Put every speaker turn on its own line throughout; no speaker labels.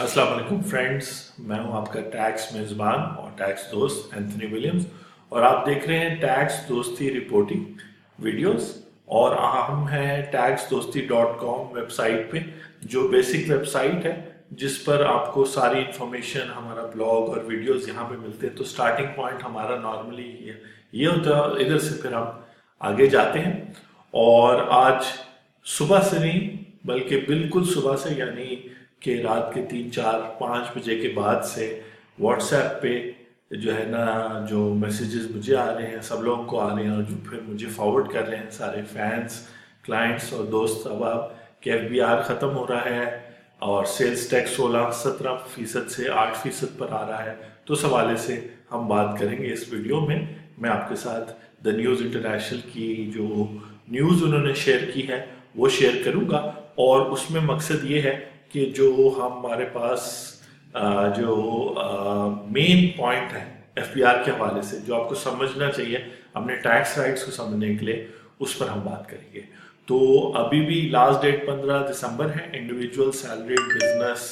अस्सलाम वालेकुम फ्रेंड्स। मैं हूं आपका टैक्स मेज़बान और टैक्स दोस्त एंथनी विलियम्स, और आप देख रहे हैं टैक्स दोस्ती रिपोर्टिंग वीडियोस। और हम हैं taxdosti.com वेबसाइट पे, जो बेसिक वेबसाइट है जिस पर आपको सारी इंफॉर्मेशन, हमारा ब्लॉग और वीडियोस यहाँ पे मिलते हैं। तो स्टार्टिंग पॉइंट हमारा नॉर्मली ये होता है, इधर से फिर हम आगे जाते हैं। और आज सुबह से नहीं, बल्कि बिल्कुल सुबह से, यानी कि रात के 3 4 5 बजे के बाद से व्हाट्सएप पे जो है ना, जो मैसेजेस मुझे आ रहे हैं, सब लोगों को आ रहे हैं, और जो फिर मुझे फॉरवर्ड कर रहे हैं सारे फैंस, क्लाइंट्स और दोस्त। अब आप कि FBR ख़त्म हो रहा है और सेल्स टैक्स 16-17% से 8% पर आ रहा है। तो इस हवाले से हम बात करेंगे इस वीडियो में। मैं आपके साथ द न्यूज़ इंटरनेशनल की जो न्यूज़ उन्होंने शेयर की है वो शेयर करूंगा, और उसमें मकसद ये है कि जो हमारे पास जो मेन पॉइंट है FBR के हवाले से, जो आपको समझना चाहिए अपने टैक्स राइट्स को समझने के लिए, उस पर हम बात करेंगे। तो अभी भी लास्ट डेट 15 दिसंबर है individual, salaried, business,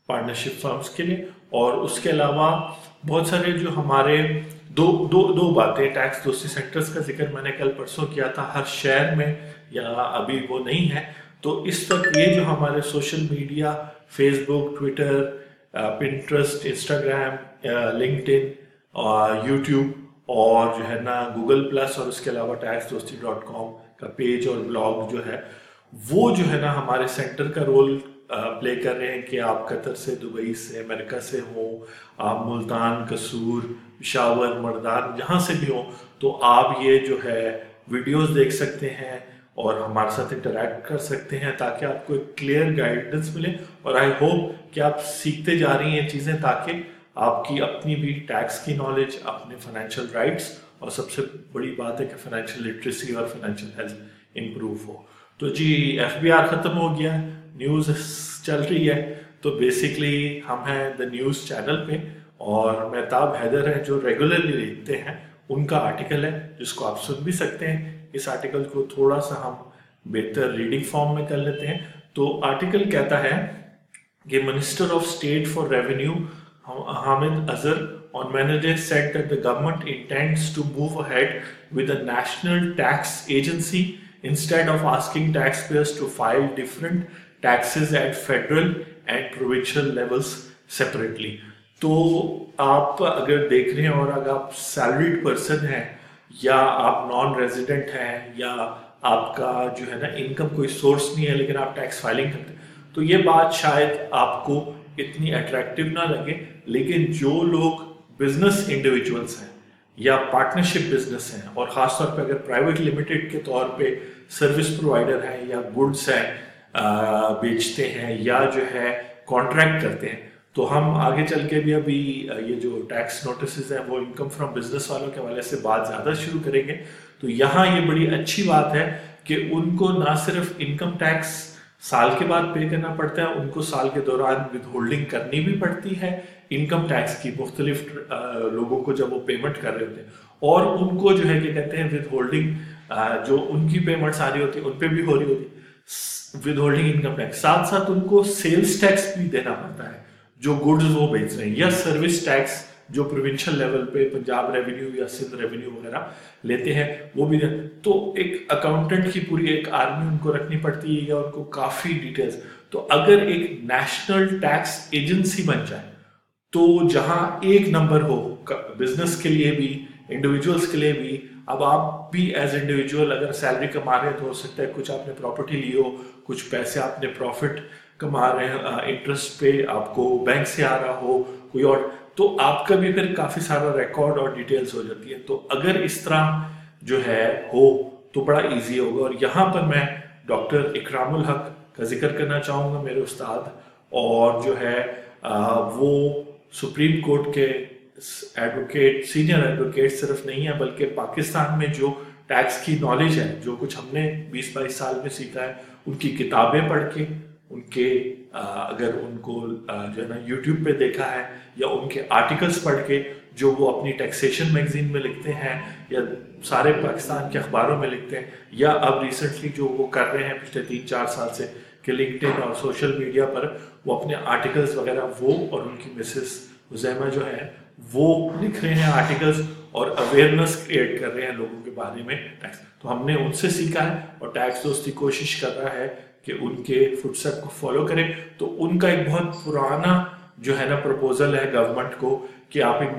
partnership firms के लिए। और उसके अलावा बहुत सारे जो हमारे दो दो दो बातें, टैक्स दोस्ती सेक्टर्स का जिक्र मैंने कल परसों किया था, हर शहर में या अभी वो नहीं है। तो इस वक्त ये जो हमारे social media, Facebook, Twitter, Pinterest, Instagram, LinkedIn और यूट्यूब, और जो है ना गूगल प्लस, और उसके अलावा taxdosti.com का पेज और ब्लॉग जो है, वो जो है ना हमारे सेंटर का रोल प्ले कर रहे हैं। कि आप कतर से, दुबई से, अमेरिका से हो, आप मुल्तान, कसूर, पिशावर, मर्दान, जहाँ से भी हो, तो आप ये जो है वीडियोस देख सकते हैं और हमारे साथ इंटरेक्ट कर सकते हैं, ताकि आपको एक क्लियर गाइडेंस मिले। और आई होप कि आप सीखते जा रही हैं चीज़ें, ताकि आपकी अपनी भी टैक्स की नॉलेज, अपने फाइनेंशियल राइट्स, और सबसे बड़ी बात है कि फाइनेंशियल लिटरेसी और फाइनेंशियल हेल्थ इम्प्रूव हो। तो जी, FBR ख़त्म हो गया, न्यूज़ चल रही है। तो बेसिकली हम हैं द न्यूज़ चैनल पे, और मेहताब हैदर हैं जो रेगुलरली लिखते हैं, उनका आर्टिकल है जिसको आप सुन भी सकते हैं। इस आर्टिकल को थोड़ा सा हम बेहतर रीडिंग फॉर्म में कर लेते हैं। तो आर्टिकल कहता है कि minister of state for revenue Hamid Azhar on Wednesday said that the government intends to move ahead with a national tax agency instead of asking taxpayers to file different taxes at federal and provincial levels separately. तो आप अगर देख रहे हैं, और अगर आप salaried person हैं, या आप नॉन रेजिडेंट हैं, या आपका जो है ना इनकम कोई सोर्स नहीं है लेकिन आप टैक्स फाइलिंग करते हैं, तो ये बात शायद आपको इतनी अट्रैक्टिव ना लगे। लेकिन जो लोग बिजनेस इंडिविजुअल्स हैं या पार्टनरशिप बिजनेस हैं, और ख़ासतौर पे अगर प्राइवेट लिमिटेड के तौर पे सर्विस प्रोवाइडर हैं, या गुड्स हैं बेचते हैं, या जो है कॉन्ट्रैक्ट करते हैं, तो हम आगे चल के भी अभी ये जो टैक्स नोटिस हैं वो इनकम फ्रॉम बिजनेस वालों के हवाले से बात ज़्यादा शुरू करेंगे। तो यहाँ ये बड़ी अच्छी बात है कि उनको ना सिर्फ इनकम टैक्स साल के बाद पे करना पड़ता है, उनको साल के दौरान विद होल्डिंग करनी भी पड़ती है इनकम टैक्स की, मुख्तलिफ लोगों को जब वो पेमेंट कर रहे होते हैं। और उनको जो है क्या कहते हैं, विद होल्डिंग जो उनकी पेमेंट्स आ रही होती है उन पर भी हो रही होती है विद होल्डिंग इनकम टैक्स। साथ साथ उनको सेल्स टैक्स भी देना पड़ता है जो गुड्स वो बेच रहे हैं, या सर्विस टैक्स जो प्रोविंशियल लेवल पे पंजाब रेवेन्यू या सिंध रेवेन्यू वगैरह लेते हैं वो भी। तो एक अकाउंटेंट की पूरी एक आर्मी उनको रखनी पड़ती है, या उनको काफ़ी डिटेल्स। तो अगर एक नेशनल टैक्स एजेंसी बन जाए, तो जहां एक नंबर हो बिजनेस के लिए भी, इंडिविजुअल्स के लिए भी। अब आप भी एज इंडिविजुअल अगर सैलरी कमा रहे हैं, तो हो सकता है कुछ आपने प्रॉपर्टी ली हो, कुछ पैसे आपने प्रॉफिट कमा रहे हैं, इंटरेस्ट पे आपको बैंक से आ रहा हो कोई, और तो आपका भी फिर काफ़ी सारा रिकॉर्ड और डिटेल्स हो जाती है। तो अगर इस तरह जो है हो तो बड़ा इजी होगा। और यहाँ पर मैं डॉक्टर इकरामुल हक का जिक्र करना चाहूँगा, मेरे उस्ताद, और जो है वो सुप्रीम कोर्ट के एडवोकेट, सीनियर एडवोकेट सिर्फ नहीं है, बल्कि पाकिस्तान में जो टैक्स की नॉलेज है, जो कुछ हमने 20-22 साल में सीखा है, उनकी किताबें पढ़ के, उनके अगर उनको जो है ना यूट्यूब पे देखा है, या उनके आर्टिकल्स पढ़ के जो वो अपनी टैक्सेशन मैगजीन में लिखते हैं, या सारे पाकिस्तान के अखबारों में लिखते हैं, या अब रिसेंटली जो वो कर रहे हैं पिछले 3-4 साल से कि लिंक्डइन और सोशल मीडिया पर वो अपने आर्टिकल्स वगैरह वो और उनकी मिसेस हुजैमा जो है वो लिख रहे हैं आर्टिकल्स और अवेयरनेस क्रिएट कर रहे हैं लोगों के बारे में टैक्स। तो हमने उनसे सीखा है और टैक्स दोस्ती कोशिश कर रहा है कि उनके फुटस्टेप को फॉलो करें। तो उनका एक बहुत पुराना जो है ना प्रपोजल है गवर्नमेंट को कि आप एक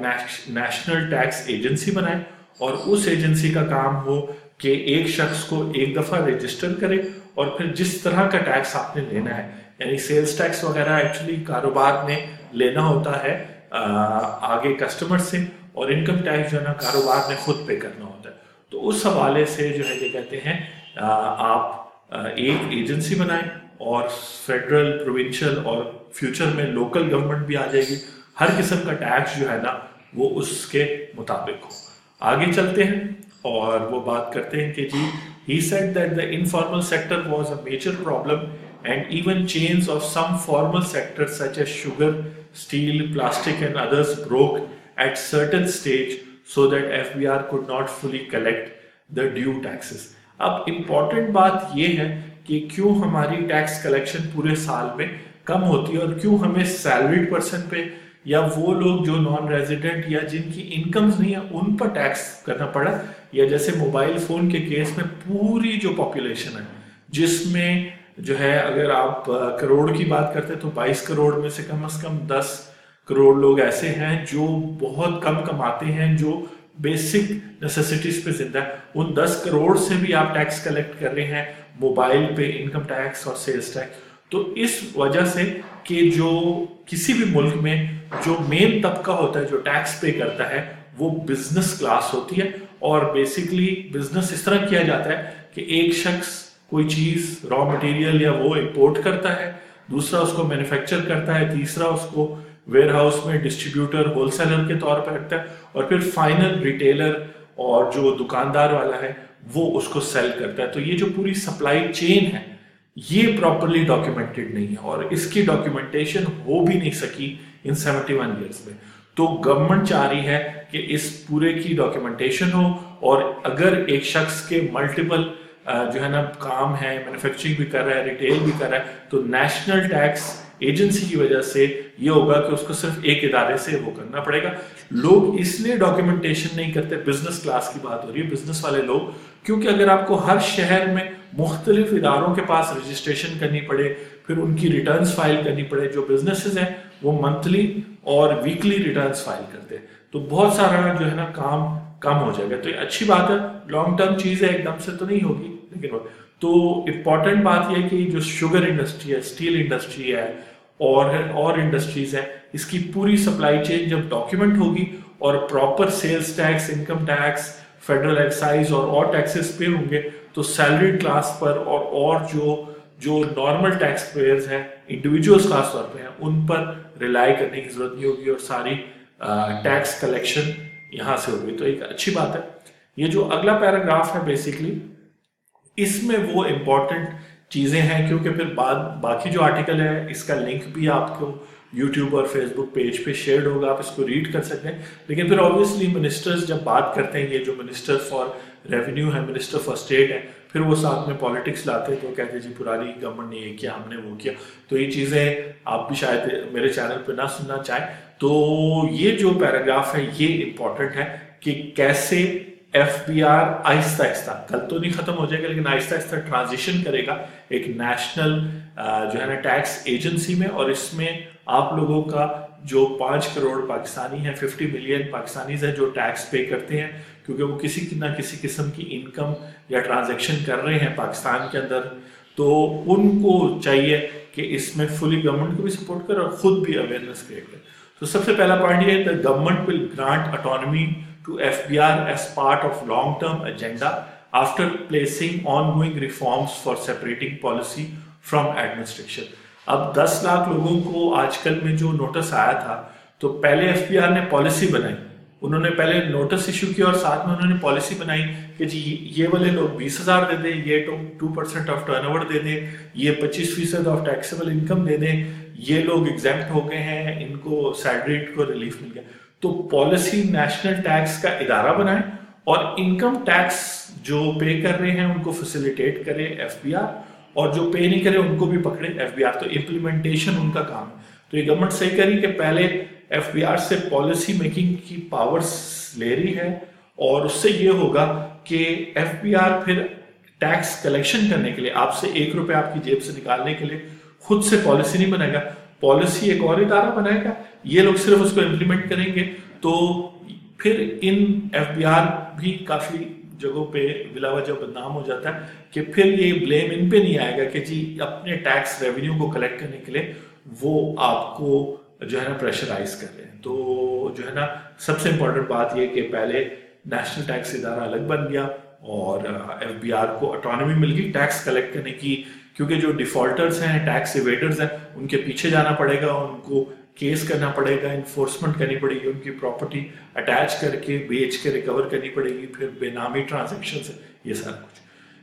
नेशनल टैक्स एजेंसी बनाएं और उस एजेंसी का काम हो कि एक शख्स को एक दफा रजिस्टर करे और फिर जिस तरह का टैक्स आपने लेना है, यानी सेल्स टैक्स वगैरह एक्चुअली कारोबार ने लेना होता है आगे कस्टमर से, और इनकम टैक्स जो है ना कारोबार ने खुद पे करना होता है। तो उस हवाले से जो है ये कहते हैं आप एक एजेंसी बनाएं और फेडरल, प्रोविंशियल और फ्यूचर में लोकल गवर्नमेंट भी आ जाएगी। हर किस्म का टैक्स जो है ना वो उसके मुताबिक हो। आगे चलते हैं और वो बात करते हैं कि जी he said that the informal sector was a major problem and even chains of some formal sectors such as sugar, steel, plastic and others broke at certain stage so that FBR could not fully collect the due taxes। अब important बात ये है कि क्यों हमारी tax collection पूरे साल में कम होती है और क्यों हमें सैलरीड पर्सन पे या वो लोग जो नॉन रेजिडेंट या जिनकी इनकम्स नहीं है उन पर टैक्स करना पड़ा, या जैसे मोबाइल फोन के केस में पूरी जो पॉपुलेशन है जिसमें जो है अगर आप करोड़ की बात करते हैं तो 22 करोड़ में से कम 10 करोड़ लोग ऐसे हैं जो बहुत कम कमाते हैं, जो बेसिक नेसेसिटीज पे जिंदा है। उन 10 करोड़ से भी आप टैक्स कलेक्ट कर रहे हैं मोबाइल पे, इनकम टैक्स और सेल्स टैक्स। तो इस वजह से कि जो किसी भी मुल्क में जो मेन तबका होता है जो टैक्स पे करता है वो बिजनेस क्लास होती है, और बेसिकली बिजनेस इस तरह किया जाता है कि एक शख्स कोई चीज रॉ मटेरियल या वो इंपोर्ट करता है, दूसरा उसको मैन्युफैक्चर करता है, तीसरा उसको वेयर हाउस में डिस्ट्रीब्यूटर, होलसेलर के तौर पर रखता है, और फिर फाइनल रिटेलर और जो दुकानदार वाला है वो उसको सेल करता है। तो ये जो पूरी सप्लाई चेन है ये प्रॉपरली डॉक्यूमेंटेड नहीं है और इसकी डॉक्यूमेंटेशन हो भी नहीं सकी इन 71 ईयर्स में। तो गवर्नमेंट चाह रही है कि इस पूरे की डॉक्यूमेंटेशन हो, और अगर एक शख्स के मल्टीपल जो है ना काम है, मैन्युफैक्चरिंग भी कर रहा है, रिटेल भी कर रहा है, तो नेशनल टैक्स एजेंसी की वजह से ये होगा कि उसको सिर्फ एक इदारे से वो करना पड़ेगा। लोग इसलिए डॉक्यूमेंटेशन नहीं करते, बिजनेस क्लास की बात हो रही है, बिजनेस वाले लोग, क्योंकि अगर आपको हर शहर में मुख्तलिफ इदारों के पास रजिस्ट्रेशन करनी पड़े, फिर उनकी रिटर्न्स फाइल करनी पड़े, जो बिजनेसेस हैं वो मंथली और वीकली रिटर्न्स फाइल करते हैं, तो बहुत सारा जो है ना काम कम हो जाएगा। तो ये अच्छी बात है, लॉन्ग टर्म चीज है, एकदम से तो नहीं होगी, लेकिन तो इम्पॉर्टेंट बात यह है कि जो शुगर इंडस्ट्री है, स्टील इंडस्ट्री है और इंडस्ट्रीज है, इसकी पूरी सप्लाई चेन जब डॉक्यूमेंट होगी और proper sales tax, income tax, federal excise और टैक्सेस पे होंगे, तो सैलरी क्लास पर और जो नॉर्मल टैक्स पेयर्स हैं, इंडिविजुअल्स खास तौर पे हैं, उन पर रिलाई करने की जरूरत नहीं होगी और सारी टैक्स कलेक्शन यहाँ से होगी। तो एक अच्छी बात है। ये जो अगला पैराग्राफ है बेसिकली इसमें वो इम्पोर्टेंट चीजें हैं, क्योंकि फिर बाकी जो आर्टिकल है इसका लिंक भी आपको यूट्यूब और फेसबुक पेज पे शेयर होगा, आप इसको रीड कर सकते हैं। लेकिन फिर ऑब्वियसली मिनिस्टर्स जब बात करते हैं, ये जो मिनिस्टर फॉर रेवेन्यू है, मिनिस्टर फॉर स्टेट है, फिर वो साथ में पॉलिटिक्स लाते हैं, तो कहते हैं जी पुरानी गवर्नमेंट ने ये किया, हमने वो किया। तो ये चीजें आप भी शायद मेरे चैनल पे ना सुनना चाहें। तो ये जो पैराग्राफ है ये इंपॉर्टेंट है कि कैसे FBR आहिस्ता आहिस्ता, कल तो नहीं खत्म हो जाएगा, लेकिन आहिस्ता आहिस्ता ट्रांजिशन करेगा एक नेशनल जो है ना टैक्स एजेंसी में, और इसमें आप लोगों का जो 5 करोड़ पाकिस्तानी है, 50 मिलियन पाकिस्तानीज है जो टैक्स पे करते हैं, क्योंकि वो किसी ना किसी किस्म की इनकम या ट्रांजैक्शन कर रहे हैं पाकिस्तान के अंदर, तो उनको चाहिए कि इसमें फुली गवर्नमेंट को भी सपोर्ट करे और खुद भी अवेयरनेस क्रिएट करे। तो सबसे पहला पॉइंट ये है, the government will grant autonomy to FBR as part of long-term agenda after placing ongoing reforms for separating policy from administration। अब 10 लाख लोगों को आजकल में जो नोटिस आया था, तो पहले FBR ने पॉलिसी बनाई, उन्होंने पहले नोटिस इशू किया और साथ में उन्होंने पॉलिसी बनाई कि जी ये वाले लोग 20,000 दे दें, ये 2% ऑफ टर्नओवर दे दें, ये 25% ऑफ टैक्सेबल इनकम दे दें, ये लोग एग्जेम्प्ट हो गए हैं, इनको सैलरी को रिलीफ मिल गया। तो पॉलिसी नेशनल टैक्स का इदारा बनाए और इनकम टैक्स जो पे कर रहे हैं उनको फैसिलिटेट करे FBR, और जो पे नहीं करे उनको भी पकड़े एफबीआर। तो इम्प्लीमेंटेशन उनका काम है। तो ये गवर्नमेंट सही करी कि पहले एफबीआर से पॉलिसी मेकिंग की पावर्स ले रही है, और उससे ये होगा कि एफबीआर फिर टैक्स कलेक्शन करने के लिए आपसे 1 रुपया आपकी जेब से निकालने के लिए खुद से पॉलिसी नहीं बनाएगा, पॉलिसी एक और इदारा बनाएगा, ये लोग सिर्फ उसको इम्प्लीमेंट करेंगे। तो फिर इन एफबीआर भी काफी जगहों पे बिला वजह बदनाम हो जाता है कि फिर ये ब्लेम इन पे नहीं आएगा कि जी अपने टैक्स रेवेन्यू को कलेक्ट करने के लिए वो आपको जो है ना प्रेशराइज कर रहे हैं। तो जो है ना सबसे इंपॉर्टेंट बात ये कि पहले नेशनल टैक्स इदारा अलग बन गया और एफबीआर को ऑटोनॉमी मिल गई टैक्स कलेक्ट करने की, क्योंकि जो डिफॉल्टर्स हैं, टैक्स इवेडर्स हैं, उनके पीछे जाना पड़ेगा, उनको केस करना पड़ेगा, इन्फोर्समेंट करनी पड़ेगी, उनकी प्रॉपर्टी अटैच करके बेच के रिकवर करनी पड़ेगी, फिर बेनामी ट्रांजेक्शन से ये सारा कुछ।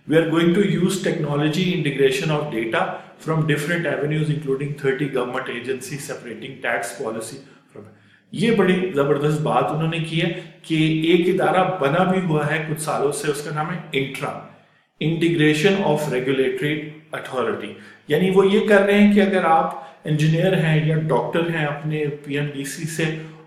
We are going to use technology integration of data from different avenues including 30 government agency separating tax policy from. ये बड़ी जबरदस्त बात उन्होंने की है कि एक इदारा बना भी हुआ है कुछ सालों से, उसका नाम है intra, integration of regulatory authority. यानी वो ये कर रहे हैं कि अगर आप इंजीनियर हैं या डॉक्टर हैं, अपने पीएमडीसी से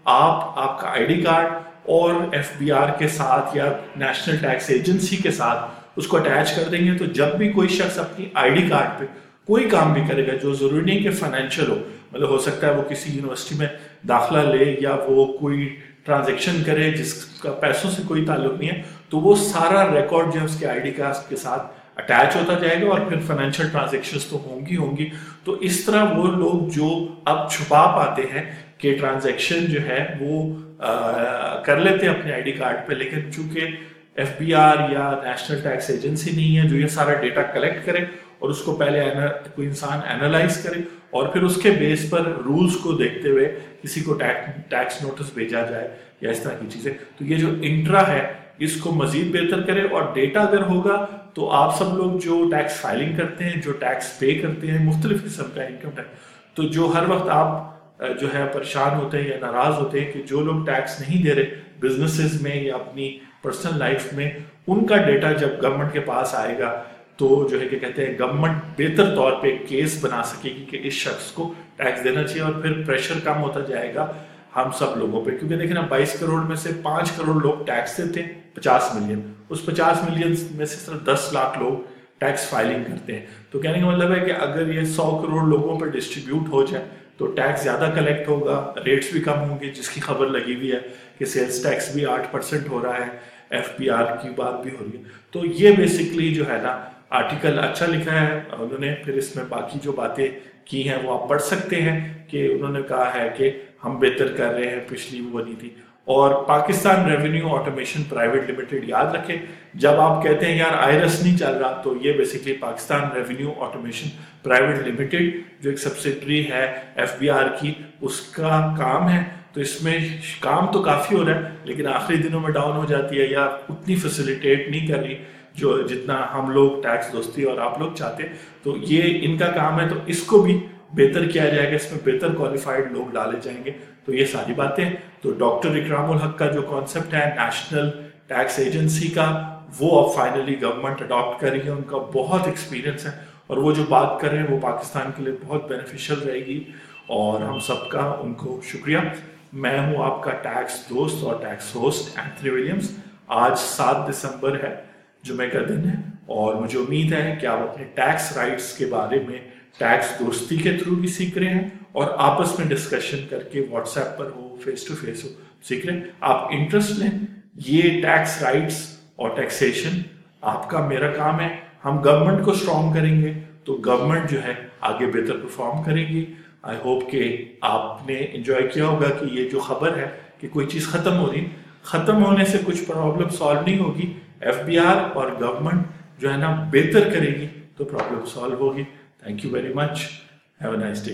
आप आपका आईडी कार्ड और एफबीआर के साथ या नेशनल टैक्स एजेंसी के साथ उसको अटैच कर देंगे, तो जब भी कोई शख्स अपनी आईडी कार्ड पे कोई काम भी करेगा, जो जरूरी नहीं कि फाइनेंशियल हो, मतलब हो सकता है वो किसी यूनिवर्सिटी में दाखिला ले या वो कोई ट्रांजैक्शन करे जिसका पैसों से कोई ताल्लुक नहीं है, तो वो सारा रिकॉर्ड जो है उसके आईडी कार्ड के साथ अटैच होता जाएगा और फिर फाइनेंशियल ट्रांजैक्शंस तो होंगी। तो इस तरह वो लोग जो अब छुपा पाते हैं कि ट्रांजैक्शन जो है वो कर लेते हैं अपने आईडी कार्ड पे, लेकिन चूंकि एफबीआर या नेशनल टैक्स एजेंसी नहीं है जो ये सारा डेटा कलेक्ट करे और उसको पहले कोई इंसान एनालाइज करे और फिर उसके बेस पर रूल्स को देखते हुए किसी को टैक्स नोटिस भेजा जाए या इस तरह की चीजें। तो ये जो इंट्रा है इसको मजीद बेहतर करे, और डेटा अगर होगा तो आप सब लोग जो टैक्स फाइलिंग करते हैं, जो टैक्स पे करते हैं, मुख्तलिफ किस्म का इनकम टैक्स, तो जो हर वक्त आप जो है परेशान होते हैं या नाराज होते हैं कि जो लोग टैक्स नहीं दे रहे बिजनेसेस में या अपनी पर्सनल लाइफ में, उनका डेटा जब गवर्नमेंट के पास आएगा तो जो है क्या कहते हैं गवर्नमेंट बेहतर तौर पे केस बना सकेगी कि इस शख्स को टैक्स देना चाहिए, और फिर प्रेशर कम होता जाएगा हम सब लोगों पे। क्योंकि देखिए ना 22 करोड़ में से 5 करोड़ लोग टैक्स देते हैं, 50 मिलियन, उस 50 मिलियन में से सिर्फ 10 लाख लोग टैक्स फाइलिंग करते हैं। तो कहने का मतलब है कि अगर ये 100 करोड़ लोगों पर डिस्ट्रीब्यूट हो जाए तो टैक्स ज्यादा कलेक्ट होगा, रेट्स भी कम होंगे, जिसकी खबर लगी हुई है कि सेल्स टैक्स भी 8% हो रहा है, एफबीआर की बात भी हो रही है। तो ये बेसिकली जो है ना आर्टिकल अच्छा लिखा है उन्होंने, फिर इसमें बाकी जो बातें की हैं वो आप पढ़ सकते हैं कि उन्होंने कहा है कि हम बेहतर कर रहे हैं, पिछली वो बनी थी। और Pakistan revenue automation private limited, याद रखें जब आप कहते हैं यार आईरस नहीं चल रहा, तो ये basically Pakistan revenue automation private limited जो एक सब्सिडरी है एफबीआर की, उसका काम है। तो इसमें काम तो काफी हो रहा है लेकिन आखिरी दिनों में डाउन हो जाती है या उतनी फैसिलिटेट नहीं कर रही जो जितना हम लोग टैक्स दोस्ती और आप लोग चाहते हैं। तो ये इनका काम है, तो इसको भी बेहतर किया जाएगा, इसमें बेहतर क्वालिफाइड लोग डाले जाएंगे। तो ये सारी बातें, तो डॉक्टर इकरामुल हक का जो कॉन्सेप्ट है नेशनल टैक्स एजेंसी का, वो अब फाइनली गवर्नमेंट अडॉप्ट कर रही है, उनका बहुत एक्सपीरियंस है और वो जो बात कर रहे हैं वो पाकिस्तान के लिए बहुत बेनिफिशियल रहेगी और हम सबका उनको शुक्रिया। मैं हूँ आपका टैक्स दोस्त और टैक्स होस्ट एंथनी विलियम्स। आज 7 दिसंबर है, जुमे का दिन है, और मुझे उम्मीद है कि आप अपने टैक्स राइट्स के बारे में टैक्स दोस्ती के थ्रू भी सीख रहे हैं और आपस में डिस्कशन करके व्हाट्सएप पर हो, फेस टू फेस हो, सीख रहे हैं। आप इंटरेस्ट लें, ये टैक्स राइट्स और टैक्सेशन आपका मेरा काम है। हम गवर्नमेंट को स्ट्रॉन्ग करेंगे तो गवर्नमेंट जो है आगे बेहतर परफॉर्म करेगी। आई होप कि आपने एंजॉय किया होगा कि ये जो खबर है कि कोई चीज़ खत्म हो रही, खत्म होने से कुछ प्रॉब्लम सॉल्व नहीं होगी, एफबीआर और गवर्नमेंट जो है ना बेहतर करेगी तो प्रॉब्लम सॉल्व होगी। Thank you very much, have a nice day.